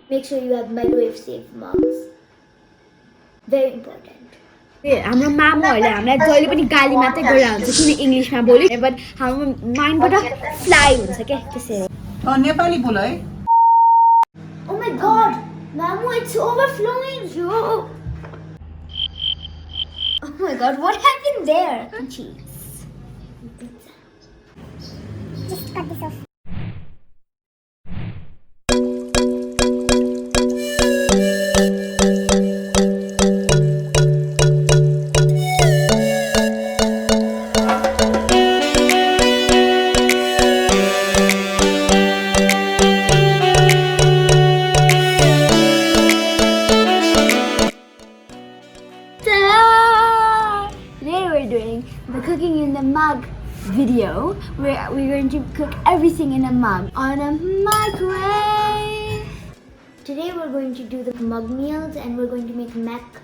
Make sure you have microwave safe mugs. Very important. हाम्रो मामाहरूले हामीलाई जहिले पनि गाली मात्रै गरिरहन्छ किन इङ्ग्लिसमा बोल्यो बट हाम्रो माइन्डबाट फ्लाइ हुन्छ क्या त्यसरी नेपाली बोल है Oh my god! Mamu, it's overflowing, Joe! Oh my god, what happened there? Cheese. Just cut this off. The cooking in the mug video where we're going to cook everything in a mug on a microwave. Today we're going to do the mug meals and we're going to make mac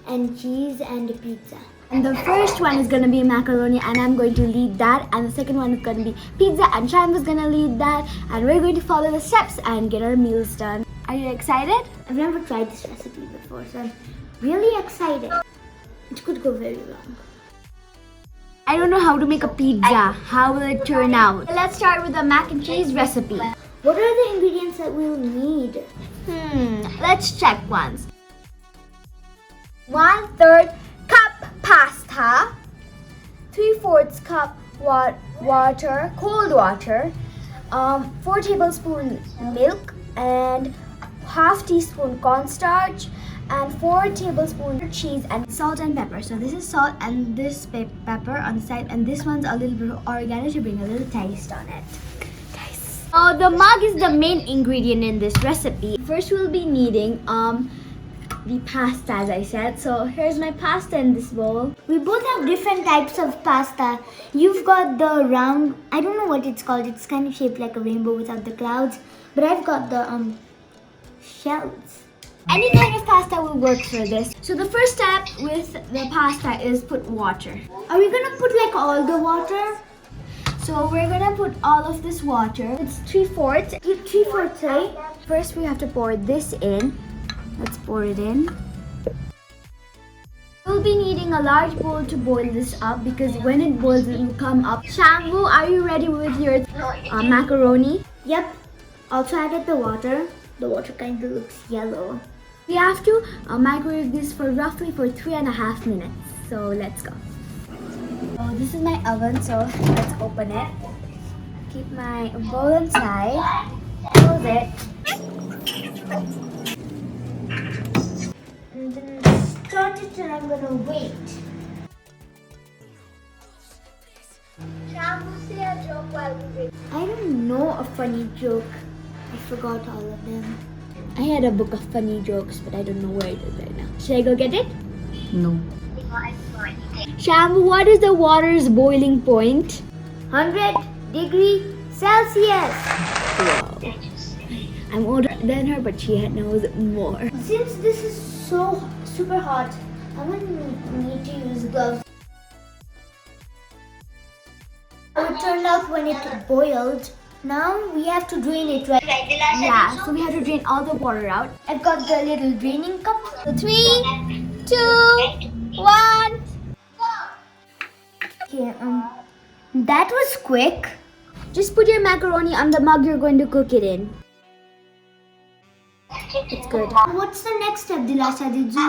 and cheese and a pizza. And the first one is going to be macaroni and I'm going to lead that, and the second one is going to be pizza and Sham is going to lead that, and we're going to follow the steps and get our meals done. Are you excited? I've never tried this recipe before, so I'm really excited. It could go very wrong. I don't know how to make a pizza. How will it turn out? Let's start with the mac and cheese recipe. What are the ingredients that we'll need? Let's check once. 1/3 cup pasta, 3/4 cup water, cold water, 4 tablespoons milk, and half teaspoon cornstarch, and 4 tablespoons cheese, and salt and pepper. So this is salt and this pepper on the side, and this one's a little bit of oregano to bring a little taste on it. The mug is the main ingredient in this recipe. First we'll be needing the pasta, as I said. So here's my pasta in this bowl. We both have different types of pasta. You've got the round, I don't know what it's called. It's kind of shaped like a rainbow without the clouds. But I've got the shells. Any kind of pasta will work for this. So the first step with the pasta is put water. Are we gonna put like all the water? So we're gonna put all of this water. It's 3/4. 3/4, right? First we have to pour this in. Let's pour it in. We'll be needing a large bowl to boil this up because when it boils it will come up. Shambu, are you ready with your macaroni? Yep. Also added the water. The water kind of looks yellow. We have to microwave this for roughly 3.5 minutes. So let's go. So this is my oven, so let's open it. Keep my bowl inside. Close it. And then start it and I'm gonna wait. Shambu, say a joke while we wait. I don't know a funny joke. I forgot all of them. I had a book of funny jokes, but I don't know where it is right now. Should I go get it? No. Shambu, what is the water's boiling point? 100 degree Celsius. Wow. I'm older than her, but she knows more. Since this is so super hot, I'm gonna need to use gloves. It turned out when it boiled. Now we have to drain it, right? Yeah, so we have to drain all the water out. I've got the little draining cup. So 3, 2, 1. Okay, that was quick. Just put your macaroni on the mug you're going to cook it in. It's good. What's the next step, Dilasha Diju?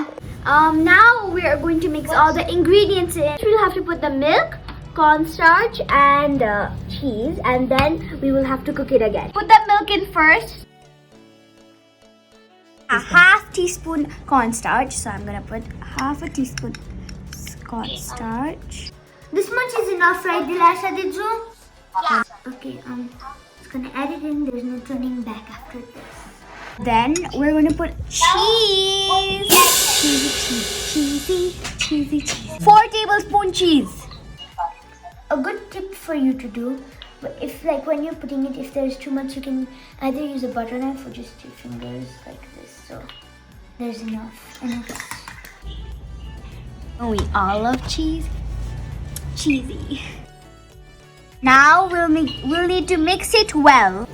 Now we are going to mix all the ingredients in. We'll have to put the milk, cornstarch, and cheese, and then we will have to cook it again. Put the milk in first. A half teaspoon cornstarch. So I'm gonna put half a teaspoon cornstarch. This much is enough, right, Dilasha Diju? Yeah. Okay, just gonna add it in. There's no turning back after this. Then we're going to put cheese. Cheesy. 4 tablespoon cheese. A good tip for you to do, but if like when you're putting it, if there's too much, you can either use a butter knife or just your fingers like this. So there's enough. Oh, we all love cheese. Cheesy. Now we'll need to mix it well.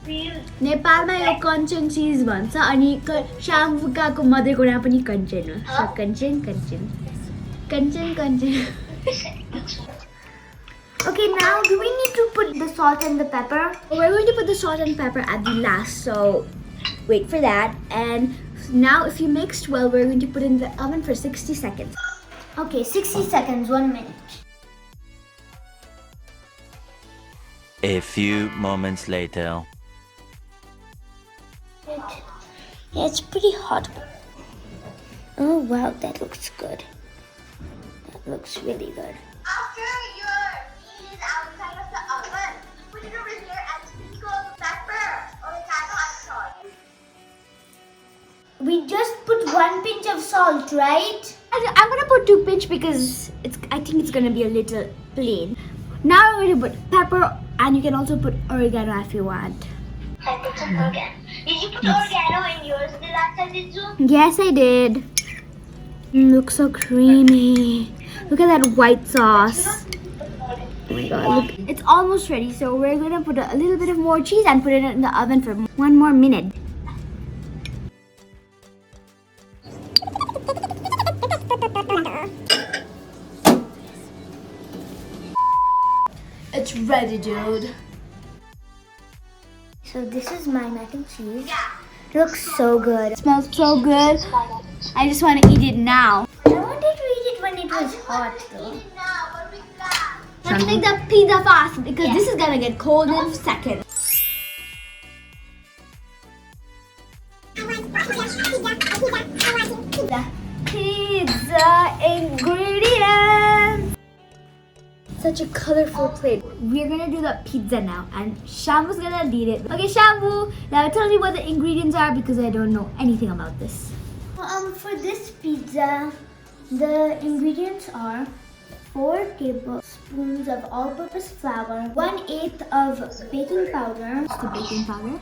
नेपालमा यो MacNCheese भन्छ अनि शामुकाको मदरको नाम पनि कञ्चन हो कञ्चन कञ्चन कञ्चन कञ्चन Okay, now do we need to put the salt and the pepper? We're going to put the salt and pepper at the last, so wait for that. And now if you mixed well, we're going to put it in the oven for 60 seconds. Okay, 60 seconds, 1 minute. A few moments later. Yeah, it's pretty hot. Oh wow, that looks good. That looks really good. After your meat is outside of the oven, put it over here and sprinkle the pepper, oregano, and salt. We just put 1 pinch of salt, right? I'm gonna put 2 pinch because I think it's gonna be a little plain. Now we're going to put pepper, and you can also put oregano if you want. I put some oregano. Did you put oregano in yours the last time, did you? Yes, I did. Looks so creamy. Look at that white sauce. Oh my god, look. It's almost ready, so we're gonna put a little bit of more cheese and put it in the oven for 1 more minute. It's ready, dude. So this is my mac and cheese. It looks so good. It smells so good. I just want to eat it now. I wanted to eat it when it was hot though. Let's make the pizza fast because this is gonna get cold in seconds. The pizza ingredients. Such a colorful plate. We're gonna do the pizza now, and Shamu's gonna lead it. Okay, Shamu, now tell me what the ingredients are because I don't know anything about this. For this pizza, the ingredients are 4 tablespoons of all-purpose flour, 1/8 of baking powder, Just the baking powder.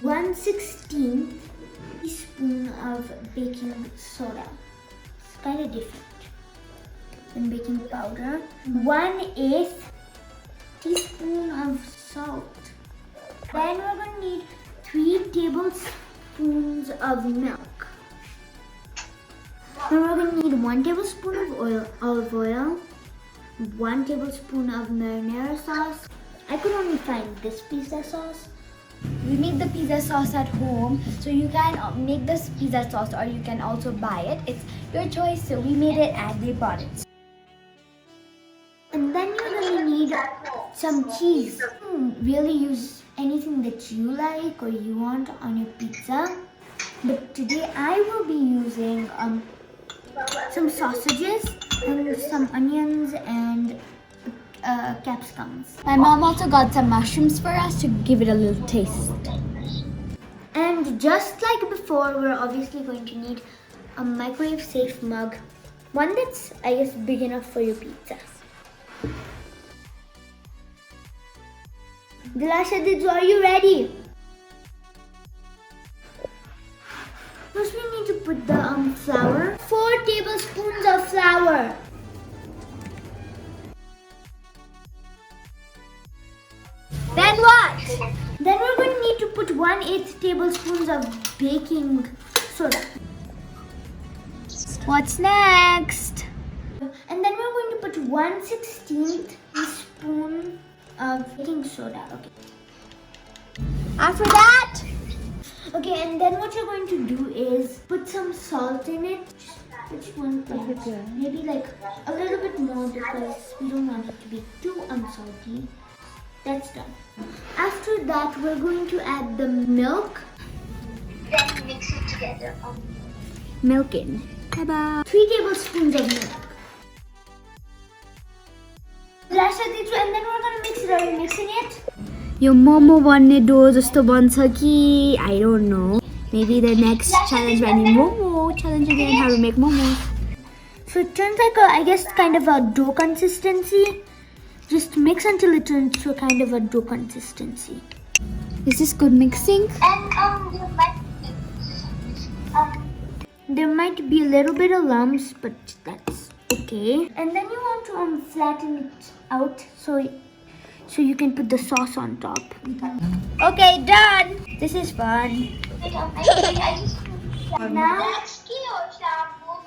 1/16 teaspoon of baking soda. It's kind of different than baking powder. 1/8 teaspoon of salt. Then we're going to need 3 tablespoons of milk. Then we're going to need 1 tablespoon of olive oil, 1 tablespoon of marinara sauce. I could only find this pizza sauce. We make the pizza sauce at home, so you can make this pizza sauce or you can also buy it. It's your choice, so we made it and they bought it. And then you're going to need some cheese. You can really use anything that you like or you want on your pizza. But today I will be using some sausages and some onions and capsicums. My mom also got some mushrooms for us to give it a little taste. And just like before, we're obviously going to need a microwave safe mug. One that's, I guess, big enough for your pizza. Dilasha, are you ready? First we need to put the flour. 4 tablespoons of flour. Then what? Then we're going to need to put 1/8 tablespoons of baking soda. What's next? And then we're going to put 1/16 teaspoon of baking soda. Okay. After that? Okay, and then what you're going to do is put some salt in it. Just 1 pinch. Maybe like a little bit more because we don't want it to be too unsalty. That's done. After that, we're going to add the milk. Then mix it together. Milk in. About 3 tablespoons of milk. And then we're going to mix it. Are you mixing it? Yo momo banne dough jasto bancha ki I don't know. Maybe the next challenge when you momo challenge again how to make momos. So it turns like I guess kind of a dough consistency. Just mix until it turns to a kind of a dough consistency. Is this good mixing? And there might be a little bit of lumps, but that's okay. And then you want to flatten it out so so you can put the sauce on top. Okay, done. This is fun. Now,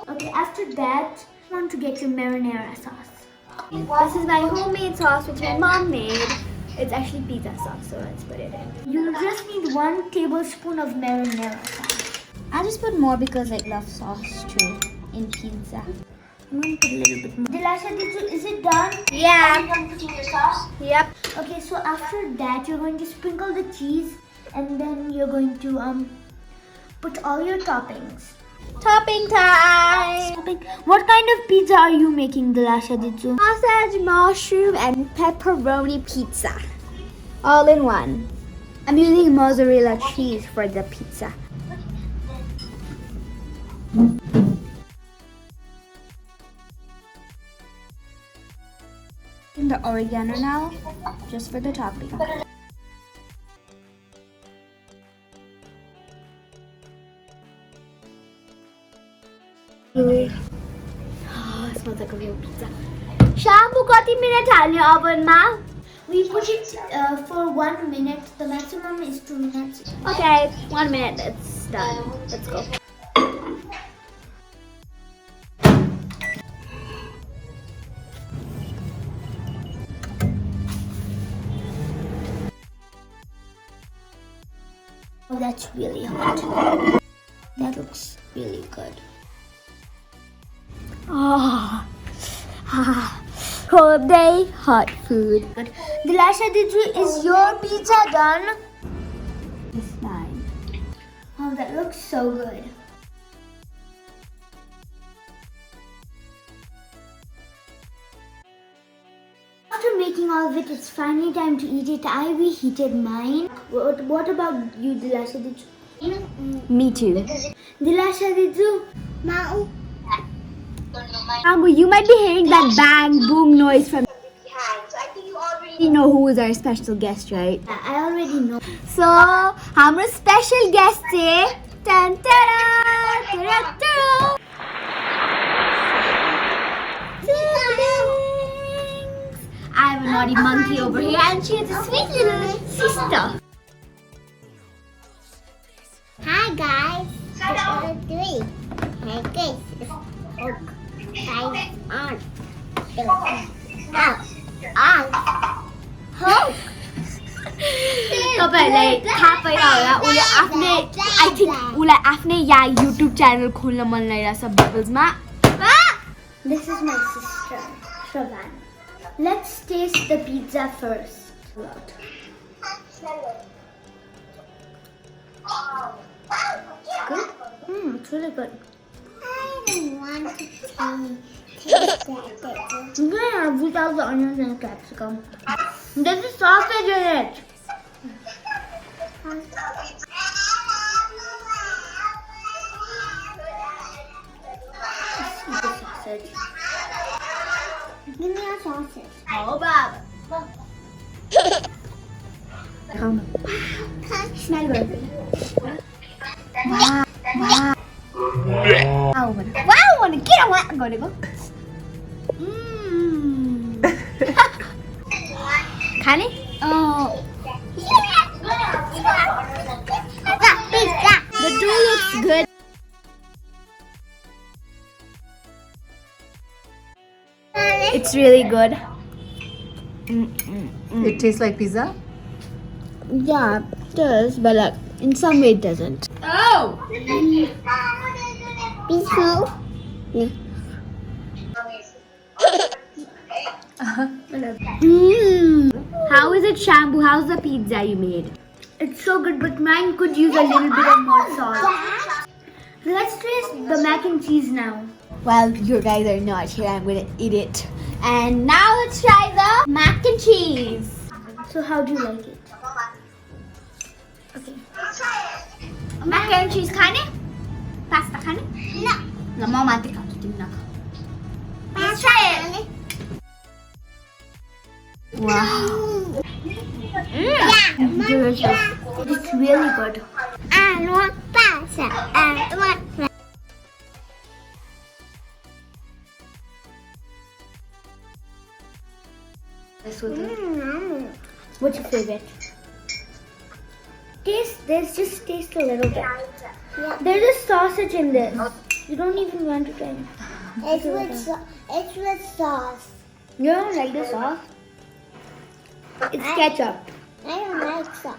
okay, after that, you want to get your marinara sauce. This is my homemade sauce which my mom made. It's actually pizza sauce, so let's put it in. You'll just need 1 tablespoon of marinara sauce. I'll just put more because I love sauce too in pizza. I'm going to put a little bit more. Dilasha, is it done? Yeah. Are you done putting your sauce? Yep. Okay, so after that, you're going to sprinkle the cheese and then you're going to put all your toppings. Topping time. What kind of pizza are you making, Dilasha Ditsu? Sausage, mushroom, and pepperoni pizza. All in one. I'm using mozzarella cheese for the pizza. The oregano now, just for the topping. Oh, it smells like a real pizza. Shampoo कति minute हाल्ने ovenमा? We put it for 1 minute. The maximum is 2 minutes. Okay, 1 minute. It's done. Let's go. Oh, that's really hot. That looks really good. Oh, cold day, hot food. Dilasha Ditsu, is your pizza done? It's fine. Oh, that looks so good. After making all of it, it's finally time to eat it. I reheated mine. What about you, Dilasha Ditsu? Me too. Dilasha Ditsu, You might be hearing that bang boom noise from you know who is our special guest, right? I already know. So, our special guest is tan ta-da, ta-da-ta-da. I have a naughty monkey over here and she is a sweet little sister. Hi guys, what are you doing? My face is Hulk. Guys, on. Hulk. तपाईहरुलाई थाहा पाइरा होला उले आफ्नै I think उलाई आफ्नै या YouTube channel खोल्न मन लागिरहेछ बबल्समा. This is my sister, Shravan. Let's taste the pizza first. Good? It's really good. I don't want to taste that. I'm gonna have without the onions and capsicum. There's a sausage in it. Let's eat the sausage. Give me a sausage. Oh, Bob. Smell good. Wow. Wow. Wow, get away. I'm gonna go. Can it? Oh. The dough looks good. It's really good. It tastes like pizza? Yeah, it does, but like in some way it doesn't. Oh! Peaceful. How is it, Shampoo? How's the pizza you made? It's so good, but mine could use a little bit of more sauce. Let's taste the mac and cheese now. Well, you guys are not here. I'm gonna eat it. And now let's try the mac and cheese. So how do you like it? Okay. Mac and cheese खाने? Pasta खाने? No. No, म मात्रै खान्छु, तिमी नखा. Let's try it. Wow. Delicious. It's really good. I want pasta. I want pasta. This with it. What's your favorite? Taste this. Just taste a little bit. Yeah. There's a sausage in this. You don't even want to try it. It's with sauce. You don't like the sauce? It's ketchup. I don't like sauce.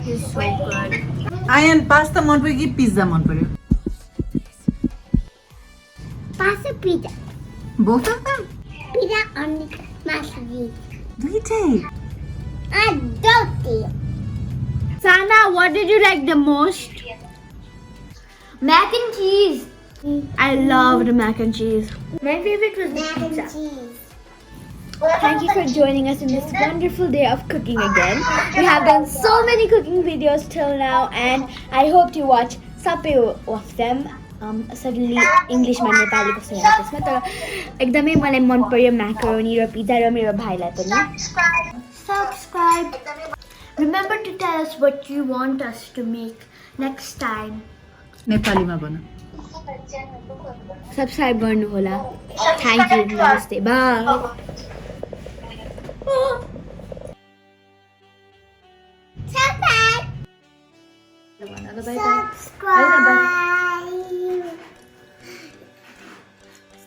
It's so good. Ion pasta मन पर्यो कि pizza मन पर्यो? Pasta pizza. Both of them? Pizza on MacNCheese. दुईटै. I don't eat. Sana, what did you like the most? Mac and cheese. I loved mac and cheese. My favorite was the Mac and pizza. cheese. Thank you for joining us in this wonderful day of cooking again. We have done so many cooking videos till now, and I hope to watch sabai of them. Suddenly English ma Nepali ko सुनेको त्यसमा तर एकदमै मलाई मन पर्यो macaroni र pizza र मेरो भाइलाई पनि. Subscribe. Remember to tell us what you want us to make next time. नेपालीमा भन. Subscribe गर्नु होला. Thank you. Namaste. Bye. Subscribe. Bye-bye.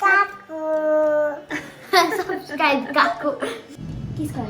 Subscribe. Subscribe, Kaku. Kiss ka.